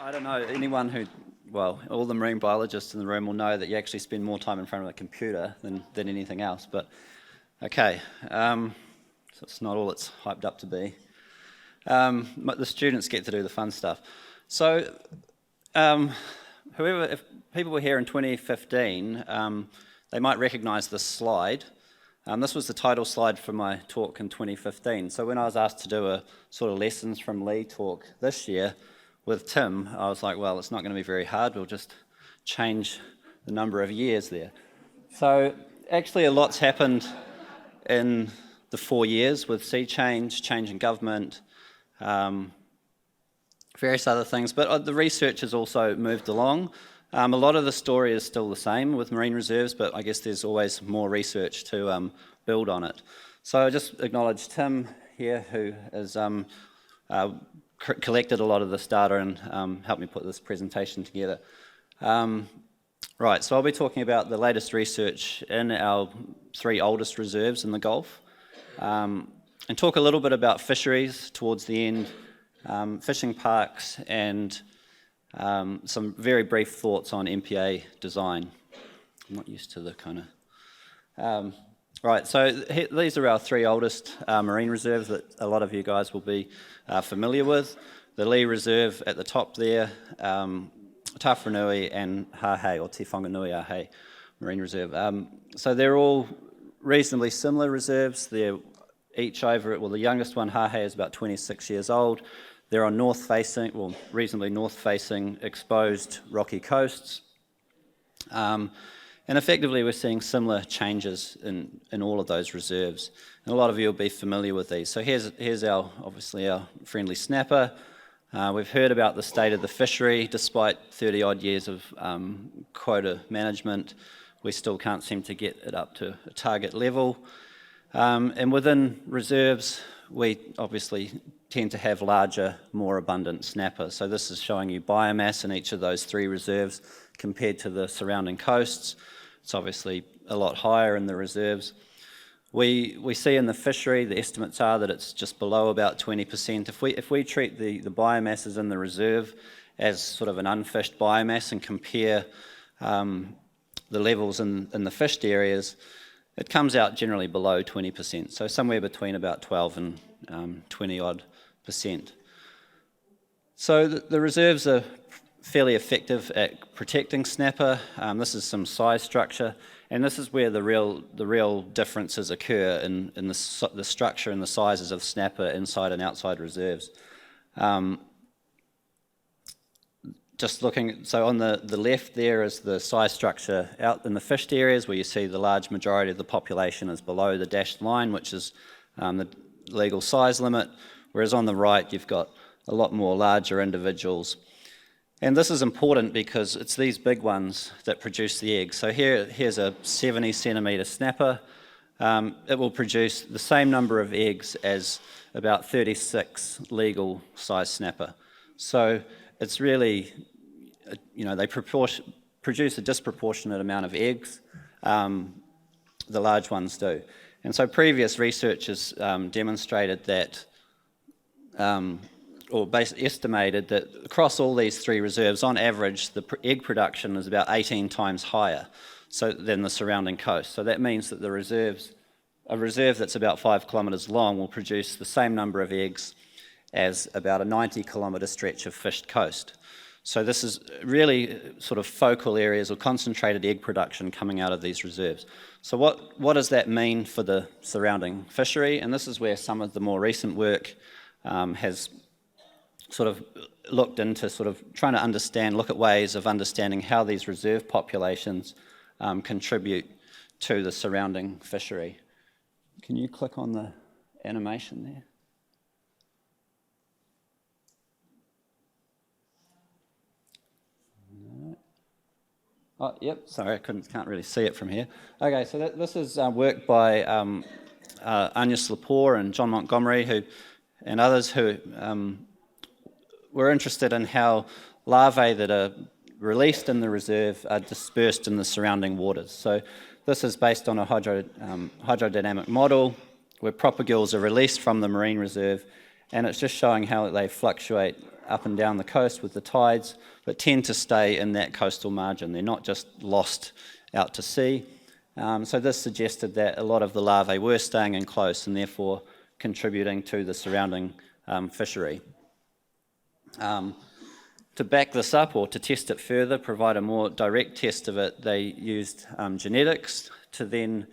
I don't know, anyone who, well, all the marine biologists in the room will know that you actually spend more time in front of a computer than anything else, but okay, so it's not all it's hyped up to be. But the students get to do the fun stuff. So, if people were here in 2015, they might recognise this slide. This was the title slide for my talk in 2015. So when I was asked to do a sort of lessons from Leigh talk this year with Tim, I was like, well, it's not going to be very hard. We'll just change the number of years there. So actually a lot's happened in the 4 years with sea change in government, various other things, but the research has also moved along. A lot of the story is still the same with marine reserves, but I guess there's always more research to build on it. So I just acknowledge Tim here, who has collected a lot of this data and helped me put this presentation together. Right, so I'll be talking about the latest research in our 3 oldest reserves in the Gulf, and talk a little bit about fisheries towards the end, fishing parks, and some very brief thoughts on MPA design. I'm not used to the kind of... right, so these are our 3 oldest marine reserves that a lot of you guys will be familiar with. The Leigh Reserve at the top there, Tawharanui and Hahei, or Te Whanganui Ahei Marine Reserve. So they're all reasonably similar reserves. They're each over, well, the youngest one, Hahei, is about 26 years old. They're on north-facing, well, reasonably north-facing exposed rocky coasts. And effectively, we're seeing similar changes in all of those reserves. And a lot of you will be familiar with these. So here's obviously our friendly snapper. We've heard about the state of the fishery. Despite 30-odd years of quota management, we still can't seem to get it up to a target level. And within reserves, we obviously tend to have larger, more abundant snapper. So this is showing you biomass in each of those 3 reserves compared to the surrounding coasts. It's obviously a lot higher in the reserves. We see in the fishery, the estimates are that it's just below about 20%. If we treat the biomasses in the reserve as sort of an unfished biomass and compare the levels in the fished areas, it comes out generally below 20%, so somewhere between about 12 and 20-odd percent. So the reserves are fairly effective at protecting snapper. This is some size structure, and this is where the real differences occur in the structure and the sizes of snapper inside and outside reserves. Just looking, so on the left there is the size structure out in the fished areas where you see the large majority of the population is below the dashed line, which is the legal size limit, whereas on the right you've got a lot more larger individuals. And this is important because it's these big ones that produce the eggs. So here's a 70 centimetre snapper. It will produce the same number of eggs as about 36 legal size snapper. So it's really, they produce a disproportionate amount of eggs, the large ones do. And so previous research has demonstrated that, estimated that across all these 3 reserves, on average, the egg production is about 18 times higher than the surrounding coast. So that means that a reserve that's about 5 kilometres long will produce the same number of eggs as about a 90-kilometre stretch of fished coast. So this is really sort of focal areas or concentrated egg production coming out of these reserves. So what does that mean for the surrounding fishery? And this is where some of the more recent work has sort of looked into sort of trying to look at ways of understanding how these reserve populations contribute to the surrounding fishery. Can you click on the animation there? Oh, yep, sorry, I can't really see it from here. Okay, so this is work by Agnes Lepore and John Montgomery and others who were interested in how larvae that are released in the reserve are dispersed in the surrounding waters. So this is based on a hydrodynamic model where propagules are released from the marine reserve, and it's just showing how they fluctuate up and down the coast with the tides, but tend to stay in that coastal margin. They're not just lost out to sea. So this suggested that a lot of the larvae were staying in close and therefore contributing to the surrounding fishery. To back this up or to test it further, provide a more direct test of it, they used genetics to then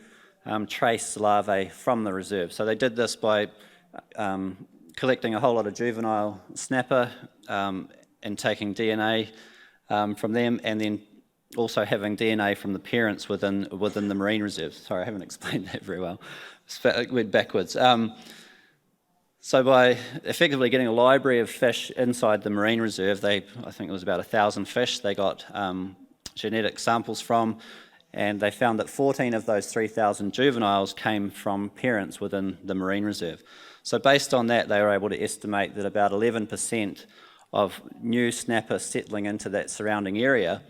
trace larvae from the reserve. So they did this by collecting a whole lot of juvenile snapper and taking DNA from them, and then also having DNA from the parents within the marine reserves. Sorry, I haven't explained that very well. It went backwards. So by effectively getting a library of fish inside the marine reserve, I think it was about 1,000 fish they got genetic samples from, and they found that 14 of those 3,000 juveniles came from parents within the marine reserve. So based on that, they were able to estimate that about 11% of new snapper settling into that surrounding area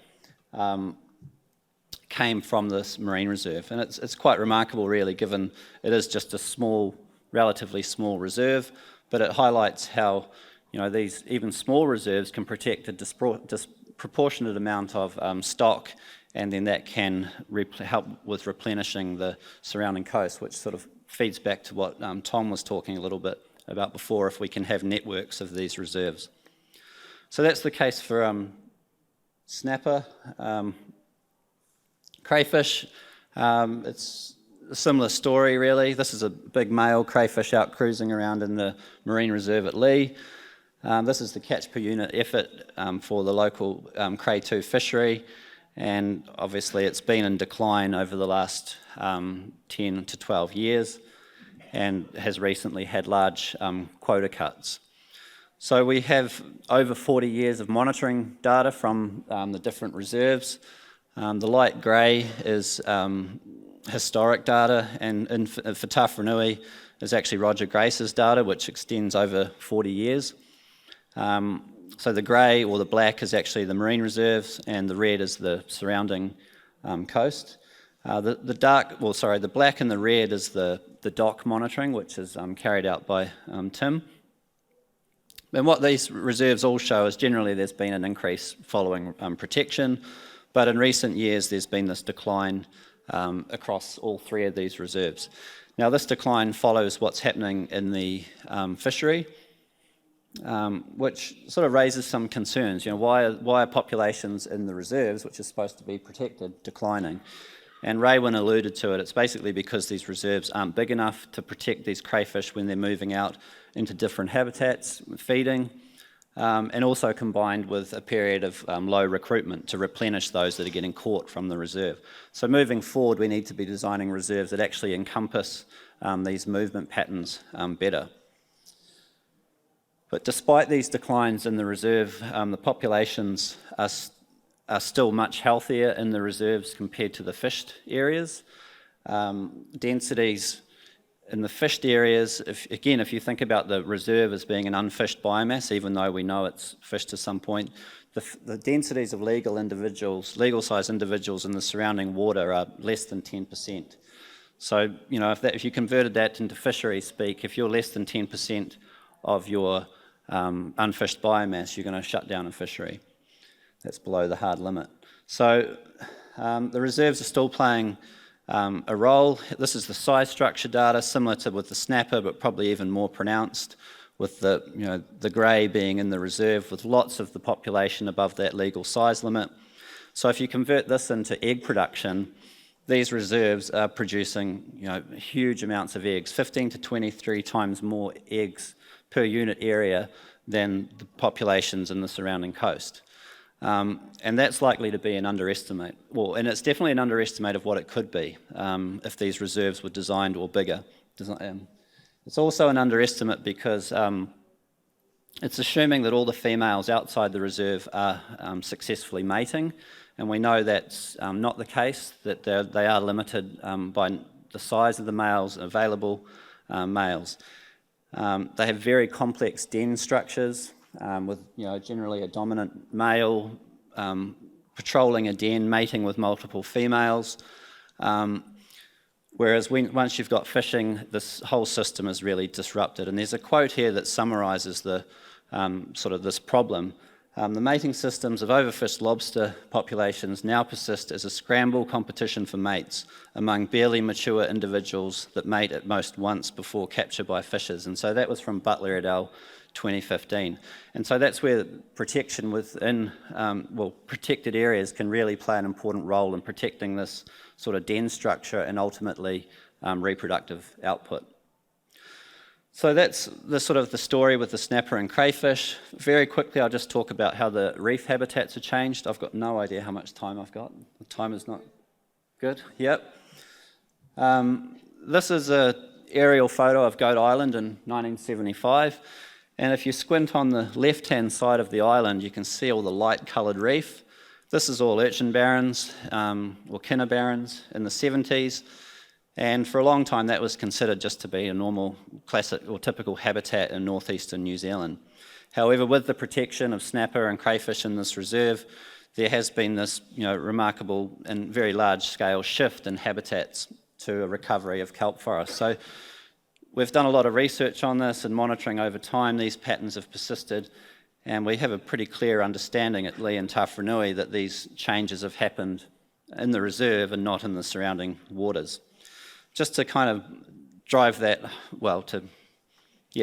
came from this marine reserve. And it's quite remarkable, really, given it is just a relatively small reserve, but it highlights how these even small reserves can protect a disproportionate amount of stock, and then that can help with replenishing the surrounding coast, which sort of feeds back to what Tom was talking a little bit about before, if we can have networks of these reserves. So that's the case for snapper. Crayfish, it's a similar story, really. This is a big male crayfish out cruising around in the marine reserve at Leigh. This is the catch per unit effort for the local Cray 2 fishery, and obviously it's been in decline over the last 10 to 12 years and has recently had large quota cuts. So we have over 40 years of monitoring data from the different reserves. The light grey is historic data, and for Tawharanui is actually Roger Grace's data, which extends over 40 years. So the grey or the black is actually the marine reserves, and the red is the surrounding coast. The black and the red is the dock monitoring, which is carried out by Tim. And what these reserves all show is generally there's been an increase following protection, but in recent years there's been this decline across all three of these reserves. Now this decline follows what's happening in the fishery, which sort of raises some concerns. Why are populations in the reserves, which are supposed to be protected, declining? And Raewyn alluded to it. It's basically because these reserves aren't big enough to protect these crayfish when they're moving out into different habitats, feeding, and also combined with a period of low recruitment to replenish those that are getting caught from the reserve. So moving forward, we need to be designing reserves that actually encompass these movement patterns better. But despite these declines in the reserve, the populations are still much healthier in the reserves compared to the fished areas. Densities in the fished areas, if you think about the reserve as being an unfished biomass, even though we know it's fished to some point, the densities of legal-sized individuals in the surrounding water are less than 10%. So, if you converted that into fishery speak, if you're less than 10% of your unfished biomass, you're going to shut down a fishery. That's below the hard limit. So the reserves are still playing a role. This is the size structure data, similar to with the snapper, but probably even more pronounced, with the grey being in the reserve, with lots of the population above that legal size limit. So if you convert this into egg production, these reserves are producing huge amounts of eggs, 15 to 23 times more eggs per unit area than the populations in the surrounding coast. And that's likely to be an underestimate. And it's definitely an underestimate of what it could be if these reserves were designed or bigger. It's also an underestimate because it's assuming that all the females outside the reserve are successfully mating, and we know that's not the case, that they are limited by the size of the males, available males. They have very complex den structures with generally a dominant male patrolling a den, mating with multiple females. Whereas once you've got fishing, this whole system is really disrupted. And there's a quote here that summarises the sort of this problem. The mating systems of overfished lobster populations now persist as a scramble competition for mates among barely mature individuals that mate at most once before capture by fishers. And so that was from Butler et al. 2015. And so that's where protection within, protected areas can really play an important role in protecting this sort of den structure and ultimately reproductive output. So that's the sort of the story with the snapper and crayfish. Very quickly, I'll just talk about how the reef habitats are changed. I've got no idea how much time I've got. The time is not good. Yep. This is an aerial photo of Goat Island in 1975. And if you squint on the left-hand side of the island, you can see all the light-coloured reef. This is all urchin barrens or kinner barrens in the 70s. And for a long time, that was considered just to be a normal, classic or typical habitat in northeastern New Zealand. However, with the protection of snapper and crayfish in this reserve, there has been this remarkable and very large-scale shift in habitats to a recovery of kelp forests. So we've done a lot of research on this and monitoring over time. These patterns have persisted, and we have a pretty clear understanding at Leigh and Tawharanui that these changes have happened in the reserve and not in the surrounding waters. Just to kind of drive that,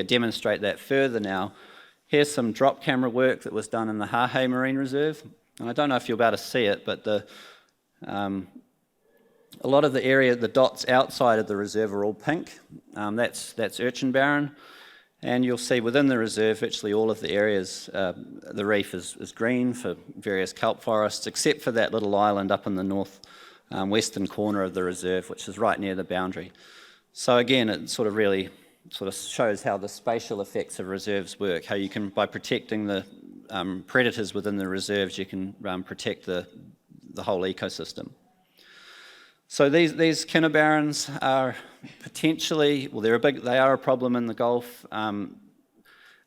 demonstrate that further now, here's some drop camera work that was done in the Hauraki Marine Reserve. And I don't know if you'll be able to see it, but a lot of the area, the dots outside of the reserve are all pink. That's urchin barren. And you'll see within the reserve, virtually all of the areas, the reef is green for various kelp forests, except for that little island up in the north western corner of the reserve, which is right near the boundary. So again, it sort of really shows how the spatial effects of reserves work, how you can, by protecting the predators within the reserves, you can protect the whole ecosystem. So these kinner barrens are potentially, they are a problem in the Gulf,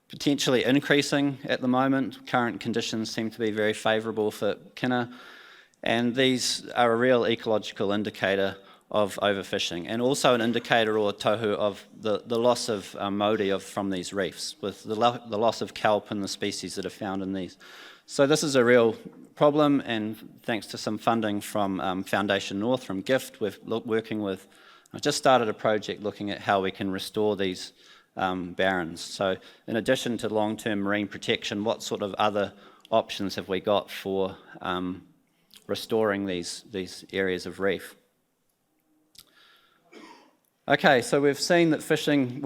potentially increasing at the moment. Current conditions seem to be very favourable for kinner. And these are a real ecological indicator of overfishing, and also an indicator or tohu of the loss of modi from these reefs, with the loss of kelp and the species that are found in these. So this is a real problem, and thanks to some funding from Foundation North, from GIFT, I've just started a project looking at how we can restore these barrens. So in addition to long-term marine protection, what sort of other options have we got for restoring these areas of reef? Okay, so we've seen that fishing,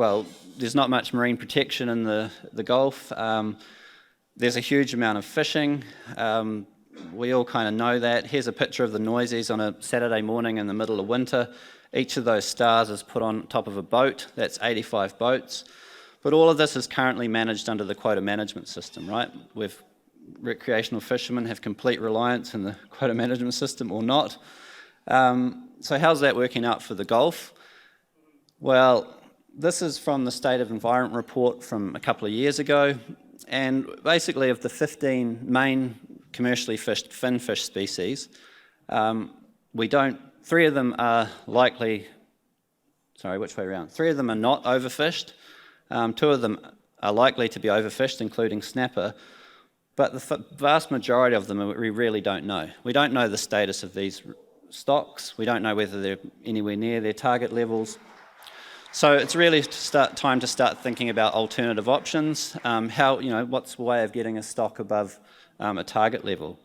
there's not much marine protection in the Gulf. There's a huge amount of fishing. We all kind of know that. Here's a picture of the Noisies on a Saturday morning in the middle of winter. Each of those stars is put on top of a boat. That's 85 boats. But all of this is currently managed under the quota management system, right? Recreational fishermen have complete reliance in the quota management system or not. So how's that working out for the Gulf? Well, this is from the State of Environment report from a couple of years ago, and basically of the 15 main commercially fished finfish species, 3 of them are not overfished, 2 of them are likely to be overfished, including snapper. But the vast majority of them we really don't know. We don't know the status of these stocks. We don't know whether they're anywhere near their target levels. So it's really time to start thinking about alternative options. What's the way of getting a stock above a target level?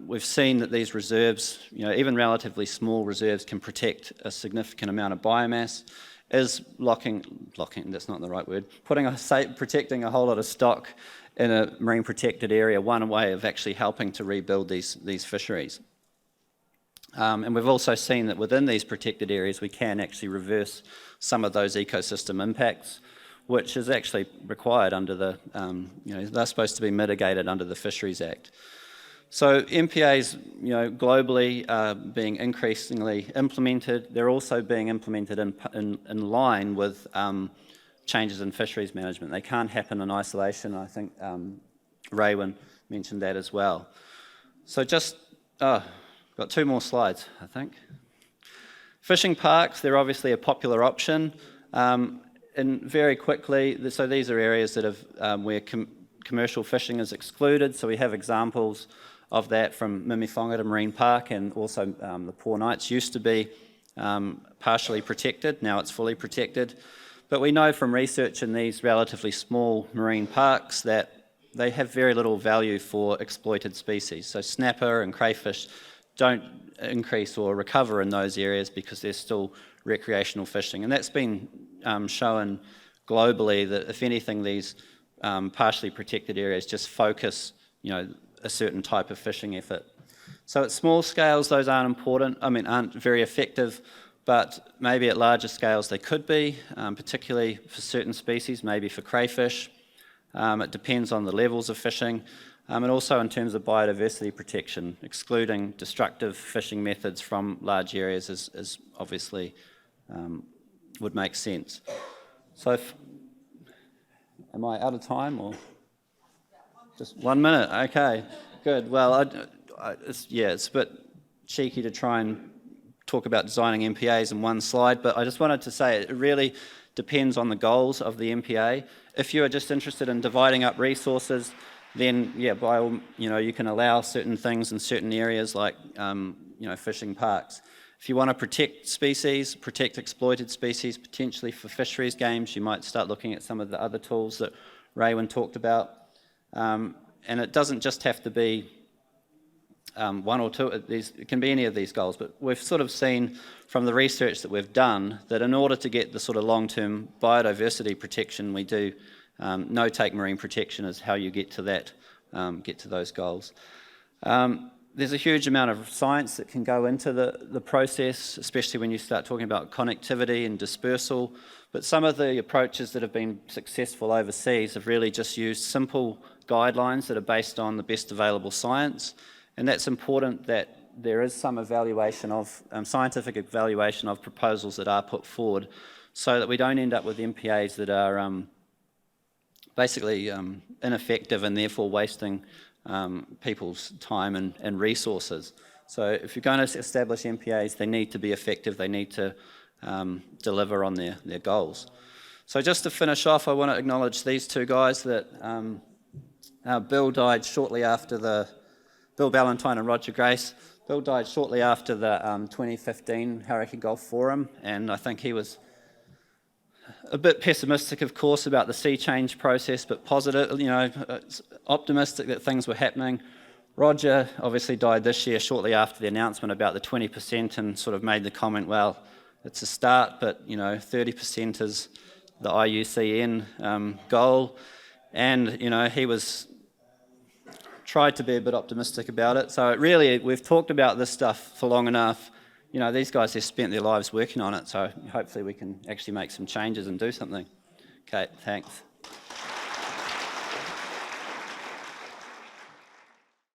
We've seen that these reserves, even relatively small reserves, can protect a significant amount of biomass. Is that's not the right word, protecting a whole lot of stock in a marine protected area one way of actually helping to rebuild these fisheries. And we've also seen that within these protected areas we can actually reverse some of those ecosystem impacts, which is actually required under the, they're supposed to be mitigated under the Fisheries Act. So MPAs, globally are being increasingly implemented. They're also being implemented in line with changes in fisheries management. They can't happen in isolation. I think Raywin mentioned that as well. So got 2 more slides, I think. Fishing parks, they're obviously a popular option. and very quickly, so these are areas that have where commercial fishing is excluded. So we have examples of that from Mimiwhangata Marine Park, and also the Poor Knights used to be partially protected. Now it's fully protected. But we know from research in these relatively small marine parks that they have very little value for exploited species. So snapper and crayfish don't increase or recover in those areas because they're still recreational fishing. And that's been shown globally that, if anything, these partially protected areas just focus, a certain type of fishing effort. So at small scales, those aren't very effective, but maybe at larger scales they could be, particularly for certain species, maybe for crayfish. It depends on the levels of fishing, and also in terms of biodiversity protection. Excluding destructive fishing methods from large areas is obviously would make sense. So, am I out of time, or just 1 minute? Okay, good. Well, it's a bit cheeky to try and talk about designing MPAs in one slide, but I just wanted to say it really depends on the goals of the MPA. If you are just interested in dividing up resources, then you can allow certain things in certain areas like fishing parks. If you want to protect species, protect exploited species, potentially for fisheries games, you might start looking at some of the other tools that Raewyn talked about. And it doesn't just have to be one or two. It can be any of these goals, but we've sort of seen from the research that we've done that in order to get the sort of long-term biodiversity protection we do, no-take marine protection is how you get to that, get to those goals. There's a huge amount of science that can go into the process, especially when you start talking about connectivity and dispersal. But some of the approaches that have been successful overseas have really just used simple guidelines that are based on the best available science. And that's important, that there is some evaluation of, scientific evaluation of proposals that are put forward, so that we don't end up with MPAs that are basically ineffective and therefore wasting people's time and resources. So if you're going to establish MPAs, they need to be effective, they need to deliver on their goals. So just to finish off, I want to acknowledge these two guys that Bill died shortly after Bill Ballantyne and Roger Grace. Bill died shortly after the 2015 Hauraki Gulf Forum, and I think he was a bit pessimistic, of course, about the sea change process, but positive, optimistic that things were happening. Roger obviously died this year shortly after the announcement about the 20%, and sort of made the comment, well, it's a start, but 30% is the IUCN goal, and he was tried to be a bit optimistic about it. So really, we've talked about this stuff for long enough. These guys have spent their lives working on it, so hopefully we can actually make some changes and do something. Okay, thanks.